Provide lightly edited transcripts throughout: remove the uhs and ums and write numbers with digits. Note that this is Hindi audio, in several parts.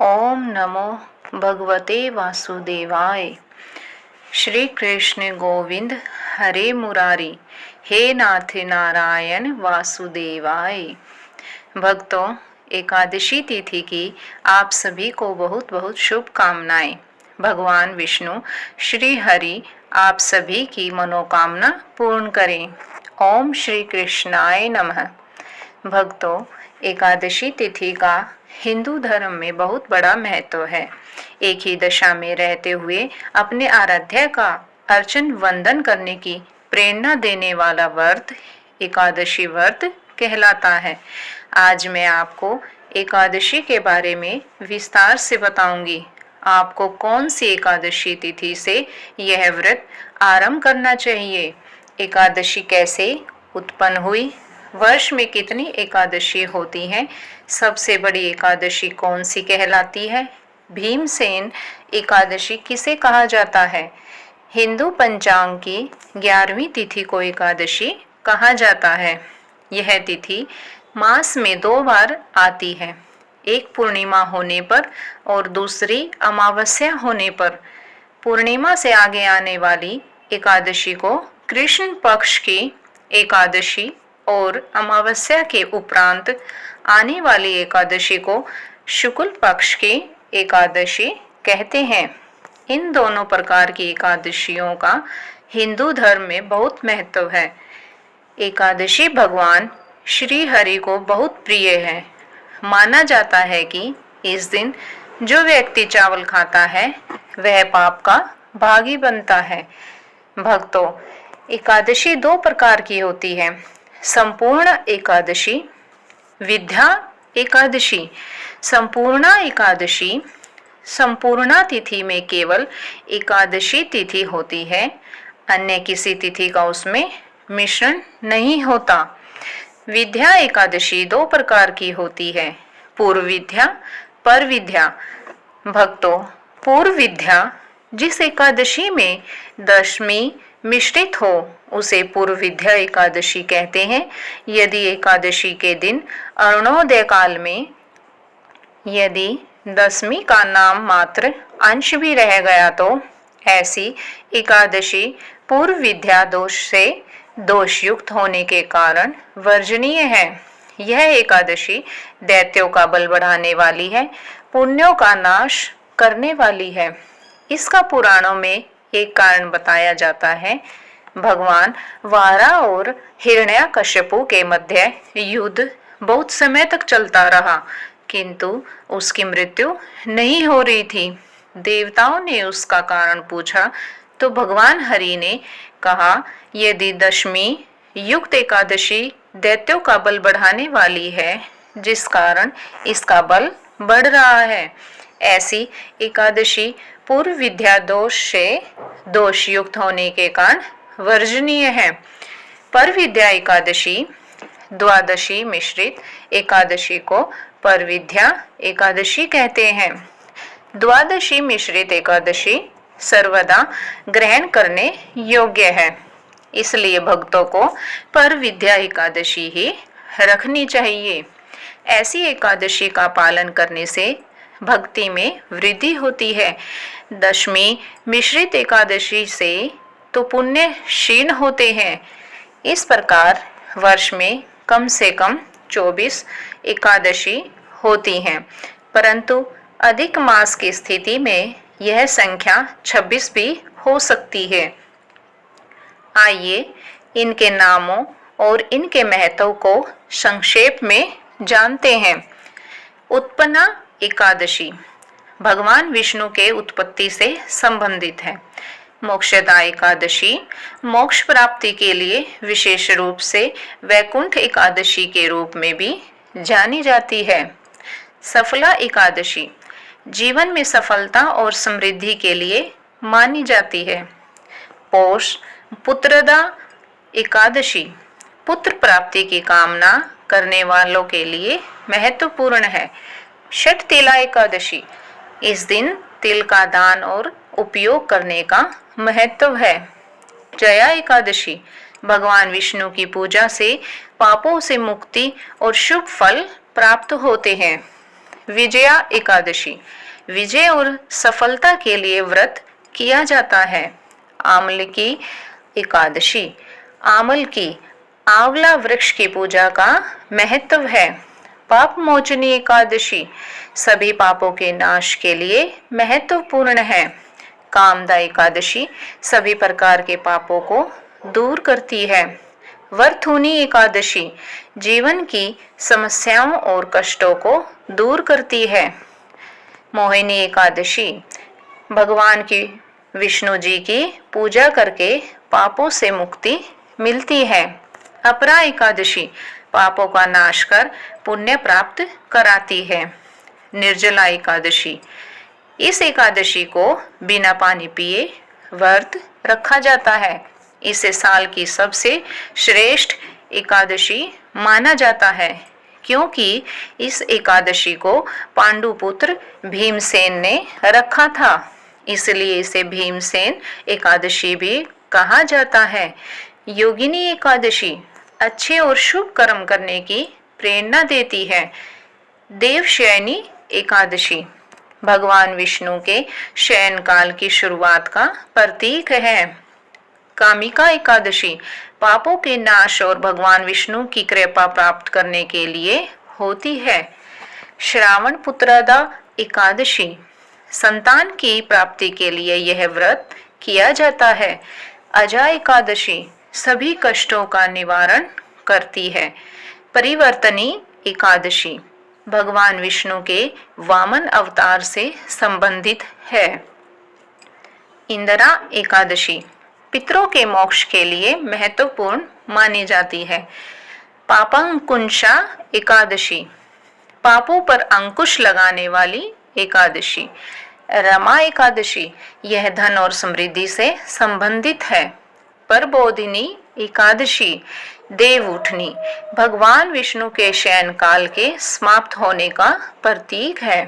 ओम नमो भगवते वासुदेवाय। श्री कृष्ण गोविंद हरे मुरारी, हे नाथ नारायण वासुदेवाय। भक्तों, एकादशी तिथि की आप सभी को बहुत बहुत शुभकामनाएं। भगवान विष्णु श्री हरि आप सभी की मनोकामना पूर्ण करें। ओम श्री कृष्णाय नमः। भक्तों, एकादशी तिथि का हिंदू धर्म में बहुत बड़ा महत्व है। एक ही दशा में रहते हुए अपने आराध्य का अर्चन वंदन करने की प्रेरणा देने वाला व्रत एकादशी व्रत कहलाता है। आज मैं आपको एकादशी के बारे में विस्तार से बताऊंगी। आपको कौन सी एकादशी तिथि से यह व्रत आरंभ करना चाहिए, एकादशी कैसे उत्पन्न हुई, वर्ष में कितनी एकादशी होती हैं, सबसे बड़ी एकादशी कौन सी कहलाती है, भीमसेन एकादशी किसे कहा जाता है, हिंदू पंचांग की 11वीं तिथि को एकादशी कहा जाता है। यह तिथि मास में 2 बार आती है, एक पूर्णिमा होने पर और दूसरी अमावस्या होने पर। पूर्णिमा से आगे आने वाली एकादशी को कृष्ण पक्ष की एकादशी और अमावस्या के उपरांत आने वाली एकादशी को शुक्ल पक्ष की एकादशी कहते हैं। इन दोनों प्रकार की एकादशियों का हिंदू धर्म में बहुत महत्व है। एकादशी भगवान श्री हरि को बहुत प्रिय है। माना जाता है कि इस दिन जो व्यक्ति चावल खाता है वह पाप का भागी बनता है। भक्तों, एकादशी 2 प्रकार की होती है, संपूर्ण एकादशी, विद्या एकादशी। संपूर्णा एकादशी, संपूर्णा तिथि में केवल एकादशी तिथि होती है, अन्य किसी तिथि का उसमें मिश्रण नहीं होता। विद्या एकादशी 2 प्रकार की होती है, पूर्व विद्या, पर विद्या। भक्तों, पूर्व विद्या जिस एकादशी में दशमी मिश्रित हो उसे पूर्व विद्या एकादशी कहते हैं। यदि एकादशी के दिन अरुणोदय काल में यदि दशमी का नाम मात्र अंश भी रह गया तो ऐसी एकादशी पूर्व विद्या दोष से दोषयुक्त होने के कारण वर्जनीय है। यह एकादशी दैत्यों का बल बढ़ाने वाली है, पुण्यों का नाश करने वाली है। इसका पुराणों में एक कारण बताया जाता है। भगवान वारा और हिरण्याकश्यपु के मध्य युद्ध बहुत समय तक चलता रहा, किंतु उसकी मृत्यु नहीं हो रही थी। देवताओं ने उसका कारण पूछा तो भगवान हरि ने कहा, यदि दशमी युक्त एकादशी दैत्यों का बल बढ़ाने वाली है, जिस कारण इसका बल बढ़ रहा है, ऐसी एकादशी पूर्व विद्या दोष से दोषयुक्त होने के कारण वर्जनीय है। पर विद्या एकादशी, द्वादशी मिश्रित एकादशी को पर विद्या एकादशी कहते हैं। द्वादशी मिश्रित एकादशी सर्वदा ग्रहण करने योग्य है, इसलिए भक्तों को पर विद्या एकादशी ही रखनी चाहिए। ऐसी एकादशी का पालन करने से भक्ति में वृद्धि होती है। दशमी मिश्रित एकादशी से तो पुण्य क्षीण होते हैं। इस प्रकार वर्ष में कम से कम 24 एकादशी होती हैं, परंतु अधिक मास की स्थिति में यह संख्या 26 भी हो सकती है। आइए इनके नामों और इनके महत्व को संक्षेप में जानते हैं। उत्पन्ना एकादशी भगवान विष्णु के उत्पत्ति से संबंधित है। मोक्षदा एकादशी मोक्ष प्राप्ति के लिए विशेष रूप से वैकुंठ एकादशी के रूप में भी जानी जाती है। सफला एकादशी जीवन में सफलता और समृद्धि के लिए मानी जाती है। पौष पुत्रदा एकादशी पुत्र प्राप्ति की कामना करने वालों के लिए महत्वपूर्ण है। षठ तिला एकादशी इस दिन तिल का दान और उपयोग करने का महत्व है। जया एकादशी भगवान विष्णु की पूजा से पापों से मुक्ति और शुभ फल प्राप्त होते हैं। विजया एकादशी, विजय और सफलता के लिए व्रत किया जाता है। आमल की एकादशी, आमल की आंवला वृक्ष की पूजा का महत्व है। पाप मोचनी एकादशी, सभी पापों के नाश के लिए महत्वपूर्ण है। कामदा एकादशी, सभी प्रकार के पापों को दूर करती है। वरथुनी एकादशी, जीवन की समस्याओं और कष्टों को दूर करती है। मोहिनी एकादशी, भगवान की विष्णु जी की पूजा करके पापों से मुक्ति मिलती है। अपरा एकादशी, पापों का नाश कर पुण्य प्राप्त कराती है। निर्जला एकादशी, इस एकादशी को बिना पानी पिए व्रत रखा जाता है। इसे साल की सबसे श्रेष्ठ एकादशी माना जाता है, क्योंकि इस एकादशी को पांडुपुत्र भीमसेन ने रखा था, इसलिए इसे भीमसेन एकादशी भी कहा जाता है। योगिनी एकादशी, अच्छे और शुभ कर्म करने की प्रेरणा देती है। देवशयनी एकादशी, भगवान विष्णु के शयन काल की शुरुआत का प्रतीक है। कामिका एकादशी, पापों के नाश और भगवान विष्णु की कृपा प्राप्त करने के लिए होती है। श्रावण पुत्रदा एकादशी, संतान की प्राप्ति के लिए यह व्रत किया जाता है। अजा एकादशी, सभी कष्टों का निवारण करती है। परिवर्तनी एकादशी, भगवान विष्णु के वामन अवतार से संबंधित है। इंदिरा एकादशी, पितरों के मोक्ष के लिए महत्वपूर्ण मानी जाती है। पापंकुंशा एकादशी, पापों पर अंकुश लगाने वाली एकादशी। रमा एकादशी, यह धन और समृद्धि से संबंधित है। परबोधिनी एकादशी, देव उठनी, भगवान विष्णु के शयन काल के समाप्त होने का प्रतीक है।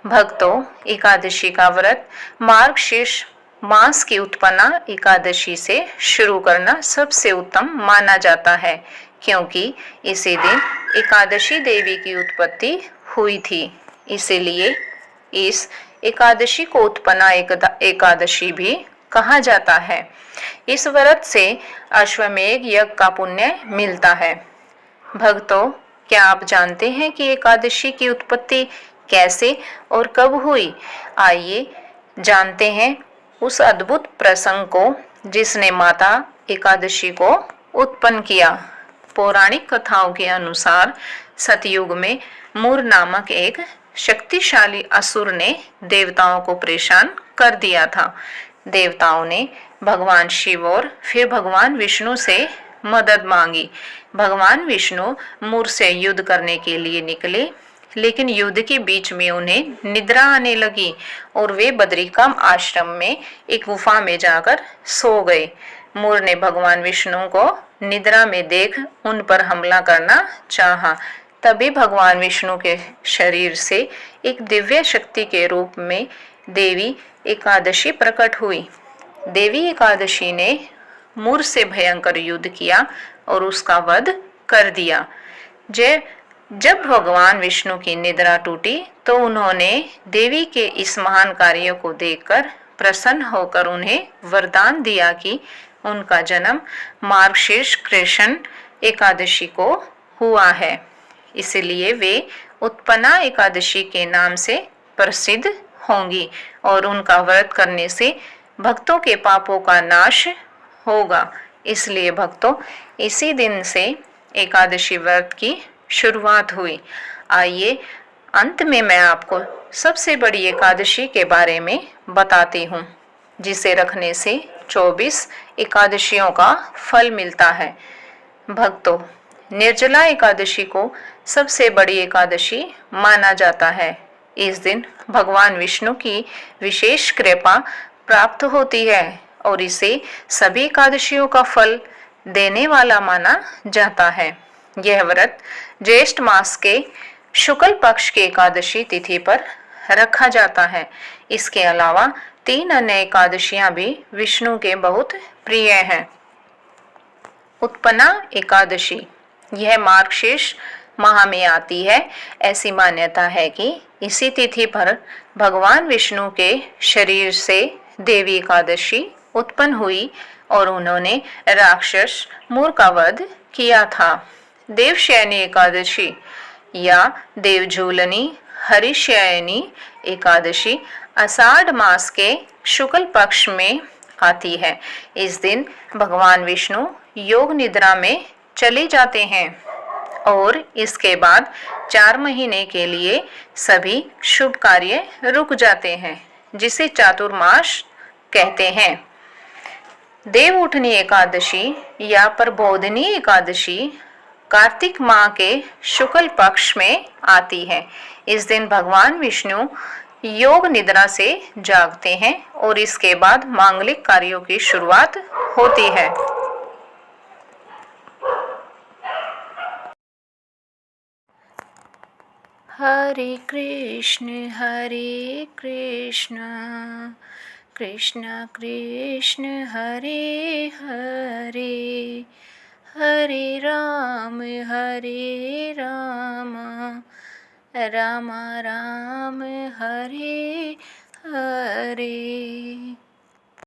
भक्तों, एकादशी का व्रत मार्गशीर्ष मास की उत्पन्ना एकादशी से शुरू करना सबसे उत्तम माना जाता है, क्योंकि इसी दिन एकादशी देवी की उत्पत्ति हुई थी। इसीलिए इस एकादशी को उत्पन्ना एकादशी भी कहा जाता है। इस व्रत से अश्वमेघ यज्ञ का पुण्य मिलता है। भक्तों, क्या आप जानते हैं कि एकादशी की उत्पत्ति कैसे और कब हुई? आइए जानते हैं उस अद्भुत प्रसंग को जिसने माता एकादशी को उत्पन्न किया। पौराणिक कथाओं के अनुसार सतयुग में मूर नामक एक शक्तिशाली असुर ने देवताओं को परेशान कर दिया था। देवताओं ने भगवान शिव और फिर भगवान विष्णु से मदद मांगी। भगवान विष्णु मूर से युद्ध करने के लिए निकले, लेकिन युद्ध के बीच में उन्हें निद्रा आने लगी और वे बद्रिकाम आश्रम में एक गुफा में जाकर सो गए। मूर ने भगवान विष्णु को निद्रा में देख उन पर हमला करना चाहा। तभी भगवान विष्णु के शरीर से एक दिव्य शक्ति के रूप में देवी एकादशी प्रकट हुई। देवी एकादशी ने मूर से भयंकर युद्ध किया और उसका वध कर दिया। जब भगवान विष्णु की निद्रा टूटी तो उन्होंने देवी के इस महान कार्य को देखकर प्रसन्न होकर उन्हें वरदान दिया कि उनका जन्म मार्गशीर्ष कृष्ण एकादशी को हुआ है। इसलिए वे उत्पन्ना एकादशी के नाम से प्रसिद्ध होंगी और उनका व्रत करने से भक्तों के पापों का नाश होगा। इसलिए भक्तों, इसी दिन से एकादशी व्रत की शुरुआत हुई। आइए अंत में मैं आपको सबसे बड़ी एकादशी के बारे में बताती हूँ, जिसे रखने से 24 एकादशियों का फल मिलता है। भक्तों, निर्जला एकादशी को सबसे बड़ी एकादशी माना जाता है। इस दिन भगवान विष्णु की विशेष कृपा प्राप्त होती है और इसे सभी एकादशियों का फल देने वाला माना जाता है। यह व्रत ज्येष्ठ मास के शुक्ल पक्ष की एकादशी तिथि पर रखा जाता है। इसके अलावा 3 अन्य एकादशियां भी विष्णु के बहुत प्रिय हैं। उत्पन्ना एकादशी, यह मार्गशीर्ष माह में आती है। ऐसी मान्यता है कि इसी तिथि पर भगवान विष्णु के शरीर से देवी एकादशी उत्पन्न हुई और उन्होंने राक्षस मूर का वध किया था। देवशयनी एकादशी या देवझूलनी हरिशयनी एकादशी आषाढ़ मास के शुक्ल पक्ष में आती है। इस दिन भगवान विष्णु योग निद्रा में चले जाते हैं और इसके बाद 4 महीने के लिए सभी शुभ कार्य रुक जाते हैं, जिसे चातुर्मास कहते हैं। देव उठनी एकादशी या प्रबोधिनी एकादशी कार्तिक माह के शुक्ल पक्ष में आती है। इस दिन भगवान विष्णु योग निद्रा से जागते हैं और इसके बाद मांगलिक कार्यों की शुरुआत होती है। हरे कृष्ण कृष्ण कृष्ण हरे हरे, हरे राम राम राम हरे हरे।